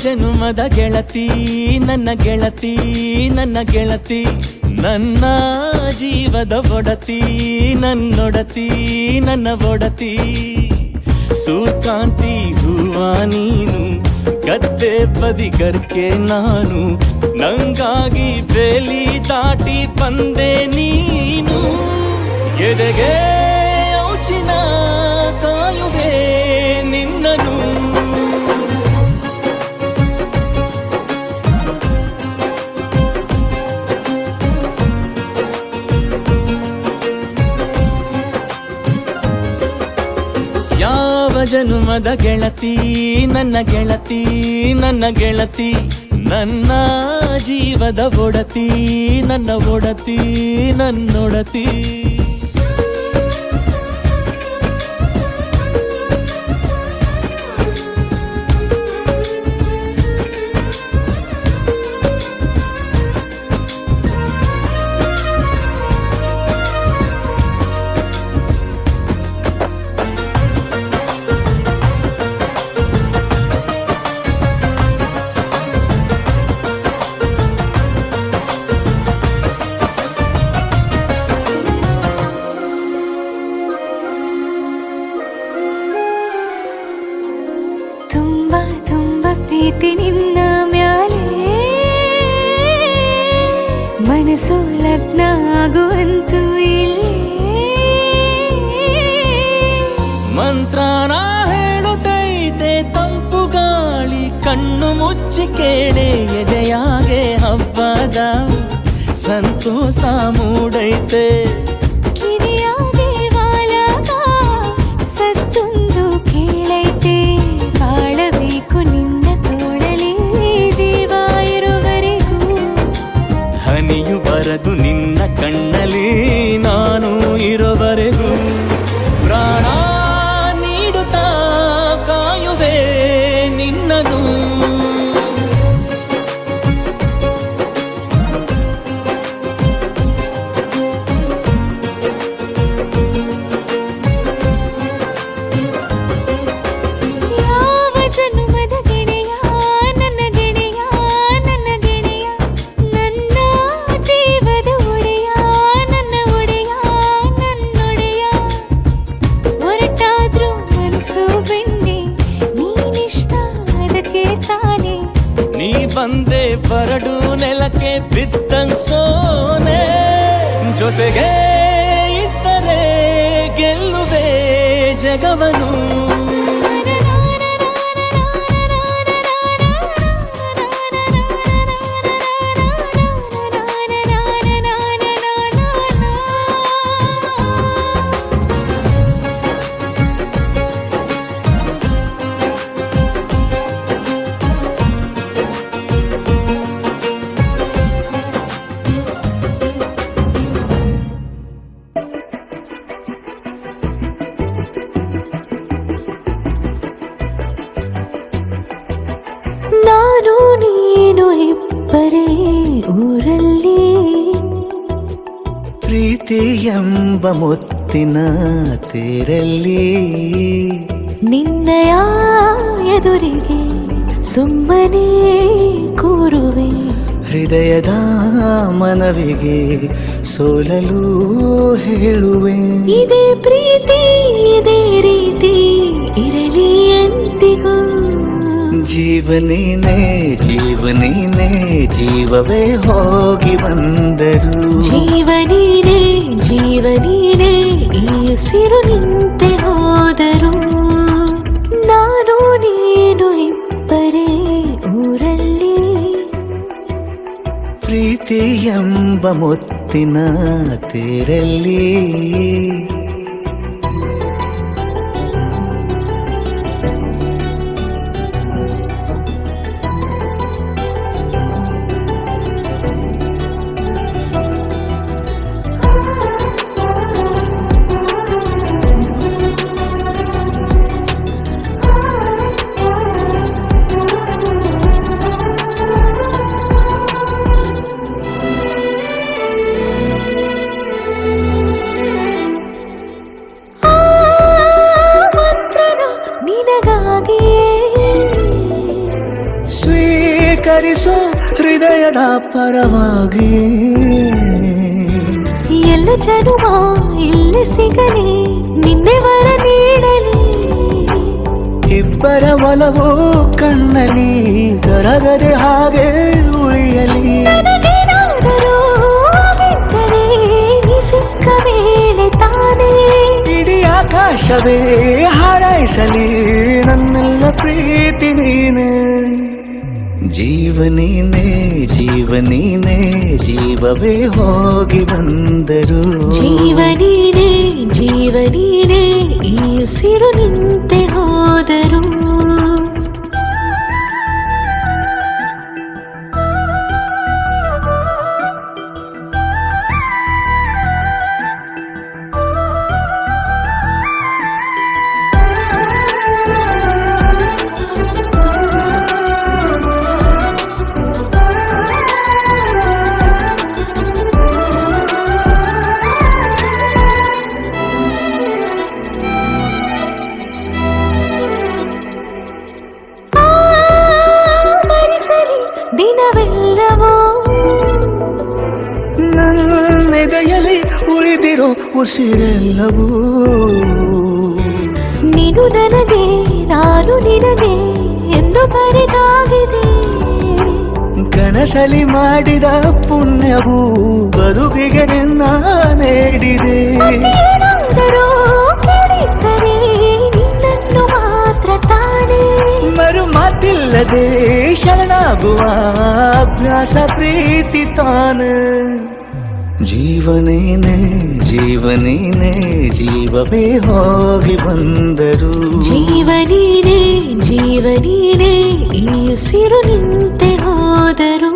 ಜನುಮದ ಗೆಳತಿ ನನ್ನ ಗೆಳತಿ ನನ್ನ ಗೆಳತಿ ನನ್ನ ಜೀವದ ಒಡತಿ ನನ್ನೊಡತಿ ನನ್ನ ಒಡತಿ ಸೂರ್ಕಾಂತಿ ಹೂವ ನೀನು ಗದ್ದೆ ಬದಿಗರ್ಕೆ ನಾನು ನಂಗಾಗಿ ಬೇಲಿ ದಾಟಿ ಬಂದೆ ನೀನು ಎದೆಗೆ ಔಚಿನ ಕಾಯುವೆ ನಿನ್ನನು ಯಾವ ಜನುಮದ ಗೆಳತಿ ನನ್ನ ಗೆಳತಿ ನನ್ನ ಗೆಳತಿ ನನ್ನ ಜೀವದ ಒಡತಿ ನನ್ನ ಒಡತಿ ನನ್ನೊಡತಿ ಪ್ರೀತಿ ನಿನ್ನ ಮ್ಯಾಲೆ ಮನಸ್ಸು ಲಗ್ನ ಆಗುವಂತೂ ಇಲ್ಲೇ ಮಂತ್ರನ ಹೇಳುತ್ತೈತೆ ತಂಪು ಗಾಳಿ ಕಣ್ಣು ಮುಚ್ಚಿ ಕೇಳೆ ಎದೆಯಾಗೆ ಹಬ್ಬದ ಸಂತೋಷ ಮೂಡೈತೆ ಕಿವಿಯಾಗೆ ವಾಲದ ಸತ್ತೊಂದು ಕೇಳೈತೆ ಬಾಳಬೇಕು ನಿನ್ನ ತೋಳಲಿ ಜೀವ ಇರುವರೆಗೂ ಹನಿಯು ಬರದು ನಿನ್ನ ಕಣ್ಣಲ್ಲಿ ನಾನು ಇರುವರೆಗೂ ಪ್ರಾಣ ನೀಡುತ್ತಾ ಕಾಯುವೆ ನಿನ್ನನು ನೀ ಬಂದೆ ಬರಡು ನೆಲಕ್ಕೆ ಬಿದ್ದಂಗ್ ಸೋನೆ ಜೊತೆಗೆ ಇದ್ದರೆ ಗೆಲ್ಲುವೆ ಜಗವನು ನಾನು ನೀನು ಇಬ್ಬರೇ ಊರಲ್ಲಿ ಪ್ರೀತಿ ಎಂಬ ಮುತ್ತಿನ ತೇರಲ್ಲಿ ನಿನ್ನಯ ಎದುರಿಗೆ ಸುಮ್ಮನೆ ಕೂರುವೆ ಹೃದಯದ ಮನವಿಗೆ ಸೋಲಲು ಹೇಳುವೆ ಇದೇ ಪ್ರೀತಿ ಇದೇ ರೀತಿ ಇರಲಿ ಎಂದಿಗೂ ಜೀವನೇನೆ ಜೀವನೇನೆ ಜೀವವೇ ಹೋಗಿ ಬಂದರು ಜೀವನೀನೇ ಜೀವನೀನೇ ಈ ಉಸಿರು ನಿಂತೆ ಹೋದರು ನಾನು ನೀನು ಇಬ್ಬರೇ ಊರಲ್ಲಿ ಪ್ರೀತಿ ಎಂಬ ಮುತ್ತಿನ ತೇರಲ್ಲಿ ಹರಿಸೋ ಹೃದಯದ ಪರವಾಗಿ ಎಲ್ಲ ಜನುಮ ಇಲ್ಲಿ ಸಿಗಲಿ ನಿನ್ನೆ ವರ ನೀಡಲಿ ಇಬ್ಬರ ಒಲವು ಕಣ್ಣಲಿ ಕರಗದೆ ಹಾಗೆ ಉಳಿಯಲಿ ನನಗೇನಾದರೂ ಆಗಿದ್ದರೆ ನೀ ಸಿಕ್ಕ ವೇಳೆ ತಾನೇ ಇಡೀ ಆಕಾಶವೇ ಹಾರೈಸಲಿ ನನ್ನೆಲ್ಲ ಪ್ರೀತಿ ನೀನೆ ಜೀವನೀನೇ ಜೀವನೀನೇ ಜೀವವೇ ಹೋಗಿ ಬಂದರು ಜೀವನೀನೇ ಜೀವನೀನೇ ಈ ಉಸಿರು ನಿಂತೆ ಹೋದರು ದಿನವೆಲ್ಲವೋ ನನ್ನೆದೆಯಲ್ಲಿ ಉಳಿದಿರೋ ಉಸಿರೆಲ್ಲವೂ ನೀನು ನನಗೆ ನಾನು ನಿನಗೆ ಎಂದು ಬರೆದಾಗಿದೆ ಕನಸಲಿ ಮಾಡಿದ ಪುಣ್ಯವು ಬದುಕಿಗೆ ನಿನ್ನ ನೀಡಿದೆ ಏನಾದರೂ ಕೇಳಿದ್ದರೆ ನಿನ್ನನ್ನು ಮಾತ್ರ ತಾನೇ ಮರು ಮಾತಿಲ್ಲದೆ ಶರಣಾಗುವ ಅಭ್ಯಾಸ ಪ್ರೀತಿ ತಾನೆ ಜೀವನೇನೆ ಜೀವನೇನೆ ಜೀವವೇ ಹೋಗಿ ಬಂದರು ಜೀವನೀನೇ ಜೀವನೀನೇ ಈ ಉಸಿರು ನಿಂತೆ ಹೋದರು